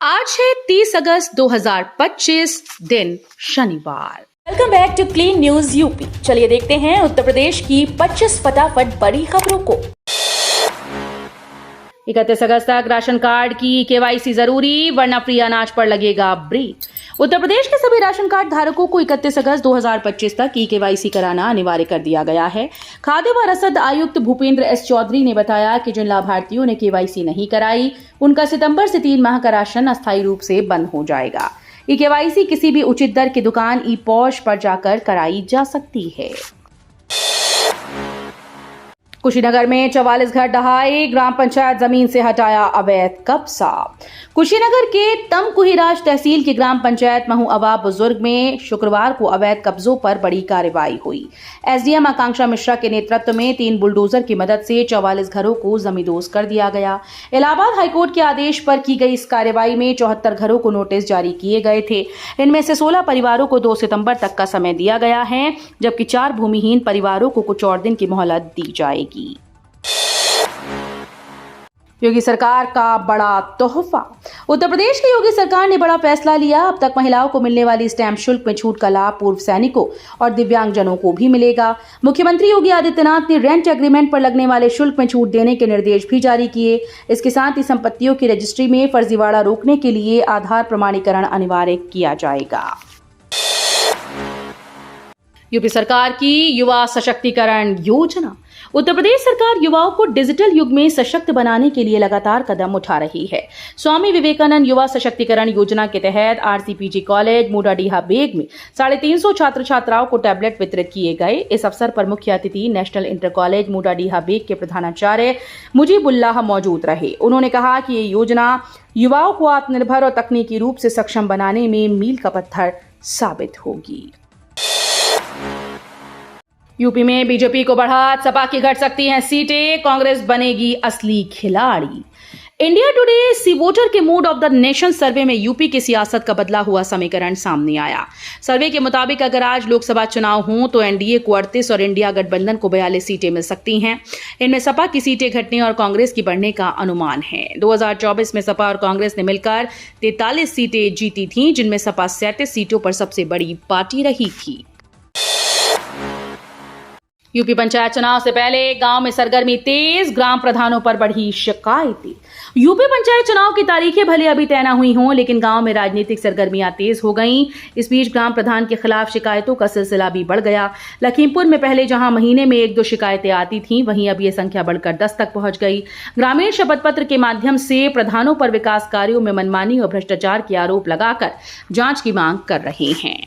आज है 30 अगस्त 2025 दिन शनिवार। Welcome back to clean news UP. चलिए देखते हैं उत्तर प्रदेश की 25 फटाफट बड़ी खबरों को। 31 अगस्त तक राशन कार्ड की केवाईसी जरूरी, वरना फ्री अनाज पर लगेगा ब्रेक। उत्तर प्रदेश के सभी राशन कार्ड धारकों को 31 अगस्त 2025 तक ई केवाईसी कराना अनिवार्य कर दिया गया है। खाद्य व रसद आयुक्त भूपेंद्र एस चौधरी ने बताया कि जिन लाभार्थियों ने केवाईसी नहीं कराई, उनका सितंबर से 3 माह का राशन अस्थायी रूप से बंद हो जाएगा। ई केवाईसी किसी भी उचित दर की दुकान ई पॉश पर जाकर कराई जा सकती है। कुशीनगर में 44 घर ढहाए, ग्राम पंचायत जमीन से हटाया अवैध कब्जा। कुशीनगर के तमकुहीराज तहसील की ग्राम पंचायत महुआवा बुजुर्ग में शुक्रवार को अवैध कब्जों पर बड़ी कार्रवाई हुई। एसडीएम आकांक्षा मिश्रा के नेतृत्व में 3 बुलडोजर की मदद से 44 घरों को जमींदोज कर दिया गया। इलाहाबाद हाईकोर्ट के आदेश पर की गई इस कार्रवाई में 74 घरों को नोटिस जारी किए गए थे। इनमें से 16 परिवारों को 2 सितंबर तक का समय दिया गया है, जबकि 4 भूमिहीन परिवारों को कुछ और दिन की मोहलत दी जाएगी। योगी सरकार का बड़ा तोहफा। उत्तर प्रदेश की योगी सरकार ने बड़ा फैसला लिया। अब तक महिलाओं को मिलने वाली स्टैंप शुल्क में छूट का लाभ पूर्व सैनिकों और दिव्यांगजनों को भी मिलेगा। मुख्यमंत्री योगी आदित्यनाथ ने रेंट एग्रीमेंट पर लगने वाले शुल्क में छूट देने के निर्देश भी जारी किए। इसके साथ ही संपत्तियों की रजिस्ट्री में फर्जीवाड़ा रोकने के लिए आधार प्रमाणीकरण अनिवार्य किया जाएगा। यूपी सरकार की युवा सशक्तिकरण योजना। उत्तर प्रदेश सरकार युवाओं को डिजिटल युग में सशक्त बनाने के लिए लगातार कदम उठा रही है। स्वामी विवेकानंद युवा सशक्तिकरण योजना के तहत आरसीपीजी कॉलेज मोडाडीहा बेग में 350 छात्र छात्राओं को टैबलेट वितरित किए गए। इस अवसर पर मुख्य अतिथि नेशनल इंटर कॉलेज मोडाडीहा बेग के प्रधानाचार्य मुजीबुल्लाह मौजूद रहे। उन्होंने कहा कि ये योजना युवाओं को आत्मनिर्भर और तकनीकी रूप से सक्षम बनाने में मील का पत्थर साबित होगी। यूपी में बीजेपी को बढ़त, सपा की घट सकती हैं सीटें, कांग्रेस बनेगी असली खिलाड़ी। इंडिया टुडे सी वोटर के मूड ऑफ द नेशन सर्वे में यूपी की सियासत का बदला हुआ समीकरण सामने आया। सर्वे के मुताबिक अगर आज लोकसभा चुनाव हों तो एनडीए को 38 और इंडिया गठबंधन को 42 सीटें मिल सकती हैं। इनमें सपा की सीटें घटने और कांग्रेस की बढ़ने का अनुमान है। 2024 में सपा और कांग्रेस ने मिलकर 43 सीटें जीती थीं, जिनमें सपा 37 सीटों पर सबसे बड़ी पार्टी रही थी। यूपी पंचायत चुनाव से पहले गांव में सरगर्मी तेज, ग्राम प्रधानों पर बढ़ी शिकायतें। यूपी पंचायत चुनाव की तारीखें भले अभी तय न हुई हों, लेकिन गांव में राजनीतिक सरगर्मियां तेज हो गईं। इस बीच ग्राम प्रधान के खिलाफ शिकायतों का सिलसिला भी बढ़ गया। लखीमपुर में पहले जहां महीने में 1-2 शिकायतें आती थीं, वहीं अब ये संख्या बढ़कर 10 तक पहुंच गई। ग्रामीण शपथ पत्र के माध्यम से प्रधानों पर विकास कार्यों में मनमानी और भ्रष्टाचार के आरोप लगाकर जांच की मांग कर रहे हैं।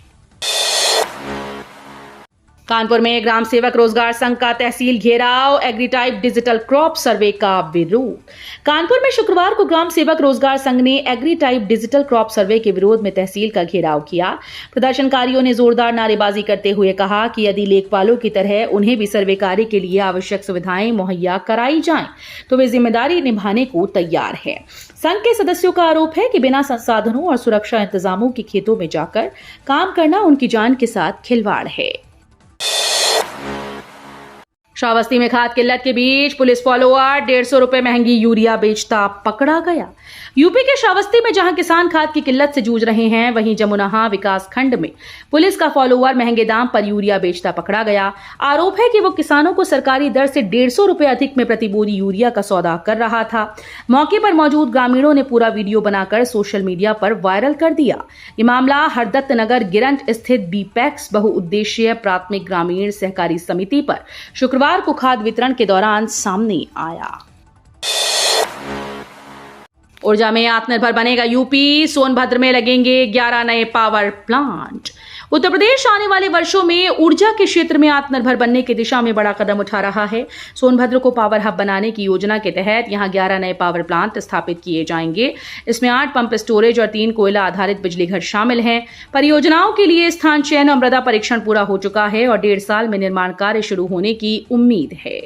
कानपुर में ग्राम सेवक रोजगार संघ का तहसील घेराव, एग्रीटाइप डिजिटल क्रॉप सर्वे का विरोध। कानपुर में शुक्रवार को ग्राम सेवक रोजगार संघ ने एग्रीटाइप डिजिटल क्रॉप सर्वे के विरोध में तहसील का घेराव किया। प्रदर्शनकारियों ने जोरदार नारेबाजी करते हुए कहा कि यदि लेखपालों की तरह उन्हें भी सर्वे कार्य के लिए आवश्यक सुविधाएं मुहैया कराई जाएं, तो वे जिम्मेदारी निभाने को तैयार है। संघ के सदस्यों का आरोप है कि बिना संसाधनों और सुरक्षा इंतजामों के खेतों में जाकर काम करना उनकी जान के साथ खिलवाड़ है। श्रावस्ती में खाद किल्लत के बीच पुलिस फॉलोअर 150 रुपए महंगी यूरिया बेचता पकड़ा गया। यूपी के श्रावस्ती में जहां किसान खाद की किल्लत से जूझ रहे हैं, वहीं जमुनाहा विकास खंड में पुलिस का फॉलोअर महंगे दाम पर यूरिया बेचता पकड़ा गया। आरोप है कि वो किसानों को सरकारी दर से 150 रुपए अधिक में प्रति बोरी यूरिया का सौदा कर रहा था। मौके पर मौजूद ग्रामीणों ने पूरा वीडियो बनाकर सोशल मीडिया पर वायरल कर दिया। ये मामला हरदत्त नगर गिरंट स्थित बीपैक्स बहुउद्देशीय प्राथमिक ग्रामीण सहकारी समिति पर शुक्रवार को खाद वितरण के दौरान सामने आया। ऊर्जा में आत्मनिर्भर बनेगा यूपी, सोनभद्र में लगेंगे 11 नए पावर प्लांट। उत्तर प्रदेश आने वाले वर्षों में ऊर्जा के क्षेत्र में आत्मनिर्भर बनने की दिशा में बड़ा कदम उठा रहा है। सोनभद्र को पावर हब बनाने की योजना के तहत यहां 11 नए पावर प्लांट स्थापित किए जाएंगे। इसमें 8 पंप स्टोरेज और 3 कोयला आधारित बिजली घर शामिल हैं। परियोजनाओं के लिए स्थान चयन और मृदा परीक्षण पूरा हो चुका है और 1.5 साल में निर्माण कार्य शुरू होने की उम्मीद है।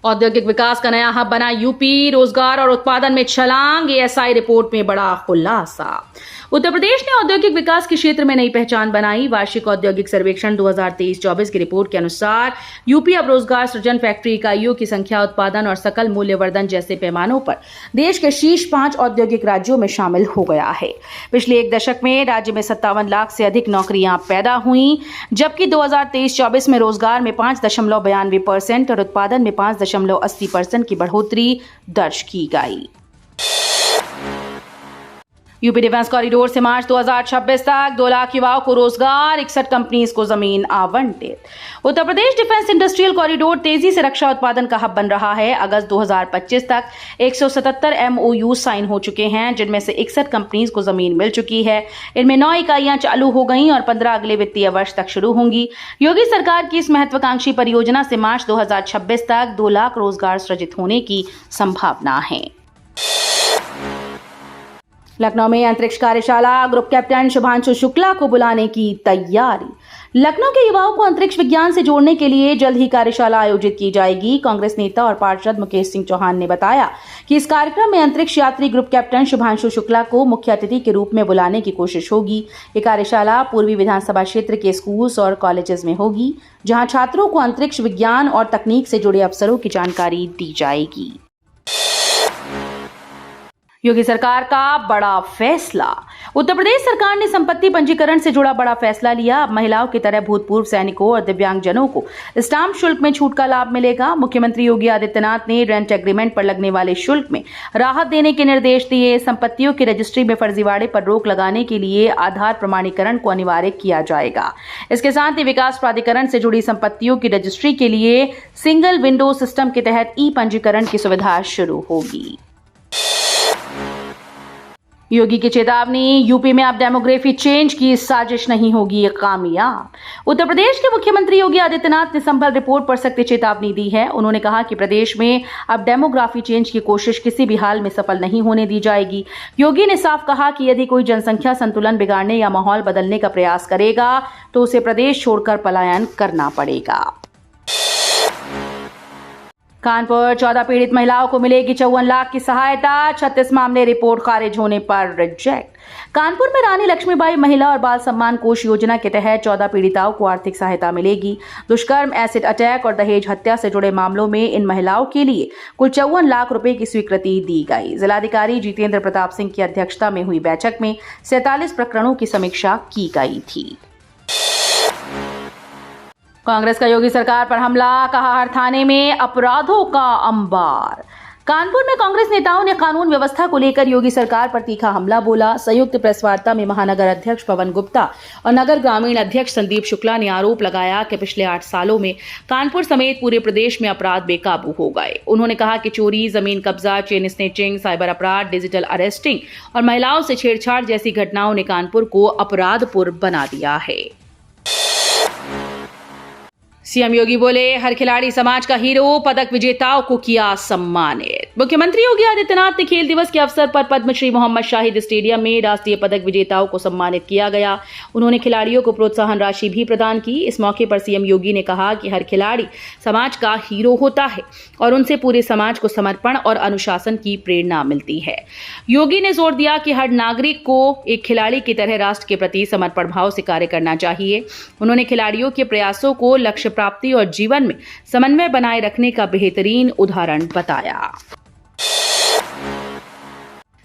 औद्योगिक विकास का नया हब बना यूपी, रोजगार और उत्पादन में छलांग, एएसआई रिपोर्ट में बड़ा खुलासा। उत्तर प्रदेश ने औद्योगिक विकास के क्षेत्र में नई पहचान बनाई। वार्षिक औद्योगिक सर्वेक्षण 2023-24 की रिपोर्ट के अनुसार यूपी अब रोजगार सृजन, फैक्ट्री इकाइयों की संख्या, उत्पादन और सकल मूल्यवर्धन जैसे पैमानों पर देश के शीर्ष 5 औद्योगिक राज्यों में शामिल हो गया है। पिछले एक दशक में राज्य में 57 लाख से अधिक नौकरियां पैदा हुई, जबकि 2023-24 में रोजगार में 5.92% और उत्पादन में 5.80% की बढ़ोतरी दर्ज की गई। यूपी डिफेंस कॉरिडोर से मार्च 2026 तक 2 लाख युवाओं को रोजगार, 61 कंपनीज को जमीन आवंटित। Uttar Pradesh defence industrial corridor तेजी से रक्षा उत्पादन का हब बन रहा है। अगस्त 2025 तक 177 MOU साइन हो चुके हैं, जिनमें से 61 कंपनीज को जमीन मिल चुकी है। इनमें 9 इकाइयां चालू हो गई और 15 अगले वित्तीय वर्ष तक शुरू होंगी। योगी सरकार की इस महत्वाकांक्षी परियोजना से मार्च 2026 तक 2 लाख रोजगार सृजित होने की संभावना है। लखनऊ में अंतरिक्ष कार्यशाला, ग्रुप कैप्टन शुभांशु शुक्ला को बुलाने की तैयारी। लखनऊ के युवाओं को अंतरिक्ष विज्ञान से जोड़ने के लिए जल्द ही कार्यशाला आयोजित की जाएगी। कांग्रेस नेता और पार्षद मुकेश सिंह चौहान ने बताया कि इस कार्यक्रम में अंतरिक्ष यात्री ग्रुप कैप्टन शुभांशु शुक्ला को मुख्य अतिथि के रूप में बुलाने की कोशिश होगी। ये कार्यशाला पूर्वी विधानसभा क्षेत्र के स्कूल्स और कॉलेजेस में होगी, जहां छात्रों को अंतरिक्ष विज्ञान और तकनीक से जुड़े अवसरों की जानकारी दी जाएगी। योगी सरकार का बड़ा फैसला। उत्तर प्रदेश सरकार ने संपत्ति पंजीकरण से जुड़ा बड़ा फैसला लिया। अब महिलाओं की तरह भूतपूर्व सैनिकों और दिव्यांगजनों को स्टाम्प शुल्क में छूट का लाभ मिलेगा। मुख्यमंत्री योगी आदित्यनाथ ने रेंट एग्रीमेंट पर लगने वाले शुल्क में राहत देने के निर्देश दिए। संपत्तियों की रजिस्ट्री में फर्जीवाड़े पर रोक लगाने के लिए आधार प्रमाणीकरण को अनिवार्य किया जाएगा। इसके साथ ही विकास प्राधिकरण से जुड़ी संपत्तियों की रजिस्ट्री के लिए सिंगल विंडो सिस्टम के तहत ई पंजीकरण की सुविधा शुरू होगी। योगी की चेतावनी, यूपी में अब डेमोग्राफी चेंज की साजिश नहीं होगी कामयाब। उत्तर प्रदेश के मुख्यमंत्री योगी आदित्यनाथ ने संभल रिपोर्ट पर सख्त चेतावनी दी है। उन्होंने कहा कि प्रदेश में अब डेमोग्राफी चेंज की कोशिश किसी भी हाल में सफल नहीं होने दी जाएगी। योगी ने साफ कहा कि यदि कोई जनसंख्या संतुलन बिगाड़ने या माहौल बदलने का प्रयास करेगा तो उसे प्रदेश छोड़कर पलायन करना पड़ेगा। कानपुर, 14 पीड़ित महिलाओं को मिलेगी 54 लाख की सहायता। 36 मामले रिपोर्ट खारिज होने पर रिजेक्ट। कानपुर में रानी लक्ष्मीबाई महिला और बाल सम्मान कोष योजना के तहत 14 पीड़िताओं को आर्थिक सहायता मिलेगी। दुष्कर्म, एसिड अटैक और दहेज हत्या से जुड़े मामलों में इन महिलाओं के लिए कुल 54 लाख रुपए की स्वीकृति दी गई। जिलाधिकारी जितेंद्र प्रताप सिंह की अध्यक्षता में हुई बैठक में 47 प्रकरणों की समीक्षा की गई थी। कांग्रेस का योगी सरकार पर हमला, कहा हर थाने में अपराधों का अंबार। कानपुर में कांग्रेस नेताओं ने कानून व्यवस्था को लेकर योगी सरकार पर तीखा हमला बोला। संयुक्त प्रेस वार्ता में महानगर अध्यक्ष पवन गुप्ता और नगर ग्रामीण अध्यक्ष संदीप शुक्ला ने आरोप लगाया कि पिछले 8 सालों में कानपुर समेत पूरे प्रदेश में अपराध बेकाबू हो गए। उन्होंने कहा कि चोरी, जमीन कब्जा, चेन स्नेचिंग, साइबर अपराध, डिजिटल अरेस्टिंग और महिलाओं से छेड़छाड़ जैसी घटनाओं ने कानपुर को अपराधपुर बना दिया है। सीएम योगी बोले, हर खिलाड़ी समाज का हीरो, पदक विजेताओं को किया सम्मानित। मुख्यमंत्री योगी आदित्यनाथ ने खेल दिवस के अवसर पर पद्मश्री मोहम्मद शाहिद स्टेडियम में राष्ट्रीय पदक विजेताओं को सम्मानित किया गया। उन्होंने खिलाड़ियों को प्रोत्साहन राशि भी प्रदान की। इस मौके पर सीएम योगी ने कहा कि हर खिलाड़ी समाज का हीरो होता है और उनसे पूरे समाज को समर्पण और अनुशासन की प्रेरणा मिलती है। योगी ने जोर दिया कि हर नागरिक को एक खिलाड़ी की तरह राष्ट्र के प्रति समर्पण भाव से कार्य करना चाहिए। उन्होंने खिलाड़ियों के प्रयासों को लक्ष्य प्राप्ति और जीवन में समन्वय बनाए रखने का बेहतरीन उदाहरण बताया।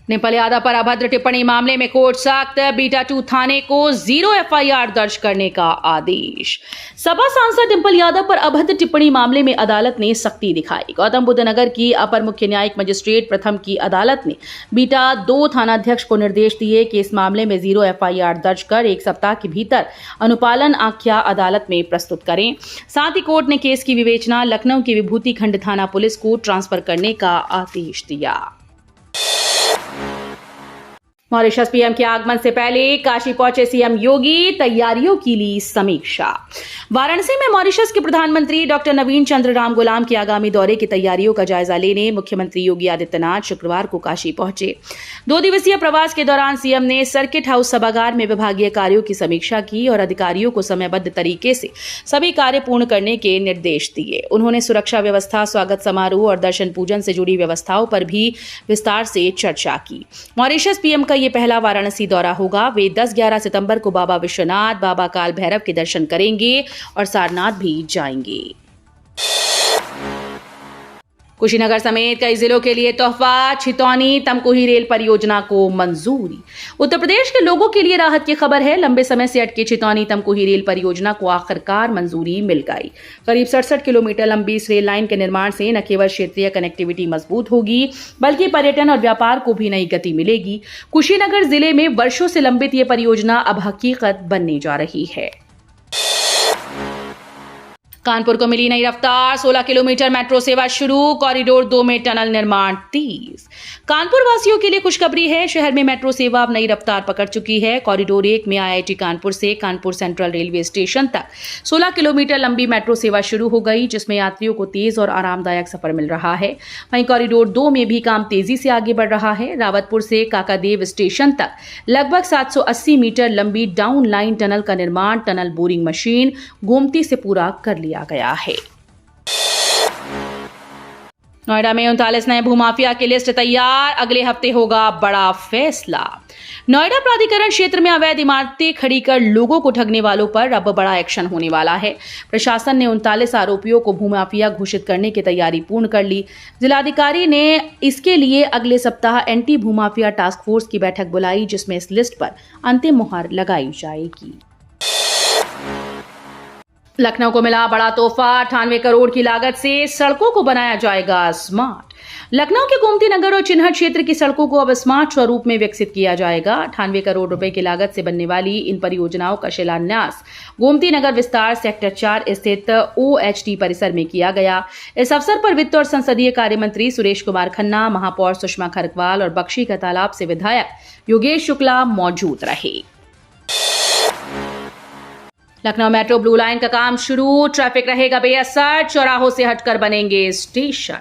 डिंपल यादव पर अभद्र टिप्पणी मामले में कोर्ट सख्त, बीटा 2 थाने को 0 FIR दर्ज करने का आदेश। सपा सांसद डिंपल यादव पर अभद्र टिप्पणी मामले में अदालत ने सख्ती दिखाई। गौतम बुद्ध नगर की अपर मुख्य न्यायिक मजिस्ट्रेट प्रथम की अदालत ने बीटा 2 थानाध्यक्ष को निर्देश दिए कि इस मामले में 0 FIR दर्ज कर 1 सप्ताह के भीतर अनुपालन आख्या अदालत में प्रस्तुत करें। साथ ही कोर्ट ने केस की विवेचना लखनऊ की विभूति खंड थाना पुलिस को ट्रांसफर करने का आदेश दिया। मॉरिशस पीएम के आगमन से पहले काशी पहुंचे सीएम योगी, तैयारियों की ली समीक्षा। वाराणसी में मॉरिशस के प्रधानमंत्री डॉक्टर नवीन चंद्र राम गुलाम के आगामी दौरे की तैयारियों का जायजा लेने मुख्यमंत्री योगी आदित्यनाथ शुक्रवार को काशी पहुंचे। 2 दिवसीय प्रवास के दौरान सीएम ने सर्किट हाउस सभागार में विभागीय कार्यों की समीक्षा की और अधिकारियों को समयबद्ध तरीके से सभी कार्य पूर्ण करने के निर्देश दिए। उन्होंने सुरक्षा व्यवस्था, स्वागत समारोह और दर्शन पूजन से जुड़ी व्यवस्थाओं पर भी विस्तार से चर्चा की। मॉरिशस पीएम का ये पहला वाराणसी दौरा होगा। वे 10-11 सितंबर को बाबा विश्वनाथ, बाबा काल भैरव के दर्शन करेंगे और सारनाथ भी जाएंगे। कुशीनगर समेत कई जिलों के लिए तोहफा, छितौनी तमकुही रेल परियोजना को मंजूरी। उत्तर प्रदेश के लोगों के लिए राहत की खबर है। लंबे समय से अटके छितौनी तमकुही रेल परियोजना को आखिरकार मंजूरी मिल गई। करीब 67 किलोमीटर लंबी इस रेल लाइन के निर्माण से न केवल क्षेत्रीय कनेक्टिविटी मजबूत होगी, बल्कि पर्यटन और व्यापार को भी नई गति मिलेगी। कुशीनगर जिले में वर्षों से लंबित ये परियोजना अब हकीकत बनने जा रही है। कानपुर को मिली नई रफ्तार, 16 किलोमीटर मेट्रो सेवा शुरू, कॉरिडोर 2 में टनल निर्माण तेज। कानपुर वासियों के लिए खुशखबरी है। शहर में मेट्रो सेवा अब नई रफ्तार पकड़ चुकी है। कॉरिडोर 1 में आईआईटी कानपुर से कानपुर सेंट्रल रेलवे स्टेशन तक 16 किलोमीटर लंबी मेट्रो सेवा शुरू हो गई, जिसमें यात्रियों को तेज और आरामदायक सफर मिल रहा है। वहीं कॉरिडोर 2 में भी काम तेजी से आगे बढ़ रहा है। रावतपुर से काकादेव स्टेशन तक लगभग 780 मीटर लंबी डाउन लाइन टनल का निर्माण टनल बोरिंग मशीन गोमती से पूरा कर लिया गया है। नोएडा में 39 नए भूमाफिया की लिस्ट तैयार, अगले हफ्ते होगा बड़ा फैसला। नोएडा प्राधिकरण क्षेत्र में अवैध इमारतें खड़ी कर लोगों को ठगने वालों पर अब बड़ा एक्शन होने वाला है। प्रशासन ने 39 आरोपियों को भूमाफिया घोषित करने की तैयारी पूर्ण कर ली। जिलाधिकारी ने इसके लिए अगले सप्ताह एंटी भूमाफिया टास्क फोर्स की बैठक बुलाई, जिसमें इस लिस्ट पर अंतिम मुहर लगाई जाएगी। लखनऊ को मिला बड़ा तोहफा, 98 करोड़ की लागत से सड़कों को बनाया जाएगा स्मार्ट। लखनऊ के गोमती नगर और चिन्हट क्षेत्र की सड़कों को अब स्मार्ट स्वरूप में विकसित किया जाएगा। 98 करोड़ रुपए की लागत से बनने वाली इन परियोजनाओं का शिलान्यास गोमती नगर विस्तार सेक्टर 4 स्थित OHT परिसर में किया गया। इस अवसर पर वित्त और संसदीय कार्य मंत्री सुरेश कुमार खन्ना, महापौर सुषमा खरकवाल और बख्शी का तालाब से विधायक योगेश शुक्ला मौजूद रहे। लखनऊ मेट्रो ब्लू लाइन का काम शुरू, ट्रैफिक रहेगा बेअसर, चौराहों से हटकर बनेंगे स्टेशन।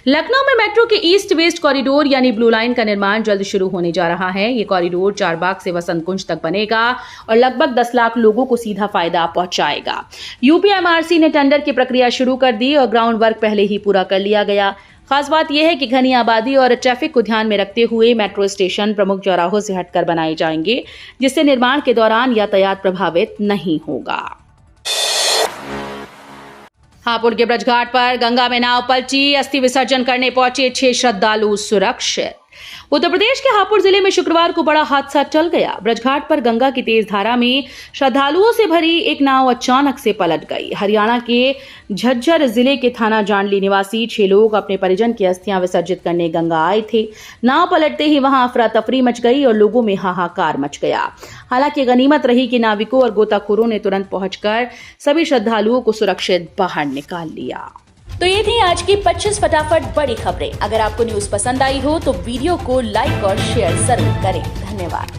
लखनऊ में मेट्रो के ईस्ट वेस्ट कॉरिडोर यानी ब्लू लाइन का निर्माण जल्द शुरू होने जा रहा है। ये कॉरिडोर चारबाग से वसंत कुंज तक बनेगा और लगभग 10 लाख लोगों को सीधा फायदा पहुंचाएगा। UPMRC ने टेंडर की प्रक्रिया शुरू कर दी और ग्राउंड वर्क पहले ही पूरा कर लिया गया। खास बात यह है कि घनी आबादी और ट्रैफिक को ध्यान में रखते हुए मेट्रो स्टेशन प्रमुख चौराहों से हटकर बनाए जाएंगे, जिससे निर्माण के दौरान यातायात प्रभावित नहीं होगा। हापुड़ के ब्रजघाट पर गंगा में नाव पलटी, अस्थि विसर्जन करने पहुंचे 6 श्रद्धालु सुरक्षित। उत्तर प्रदेश के हापुड़ जिले में शुक्रवार को बड़ा हादसा टल गया। ब्रजघाट पर गंगा की तेज धारा में श्रद्धालुओं से भरी एक नाव अचानक से पलट गई। हरियाणा के झज्जर जिले के थाना जांडली निवासी 6 लोग अपने परिजन की अस्थियां विसर्जित करने गंगा आए थे। नाव पलटते ही वहां अफरा तफरी मच गई और लोगों में हाहाकार मच गया। हालांकि गनीमत रही कि नाविकों और गोताखोरों ने तुरंत पहुंचकर सभी श्रद्धालुओं को सुरक्षित बाहर निकाल लिया। तो ये थी आज की 25 फटाफट बड़ी खबरें। अगर आपको न्यूज पसंद आई हो तो वीडियो को लाइक और शेयर जरूर करें। धन्यवाद।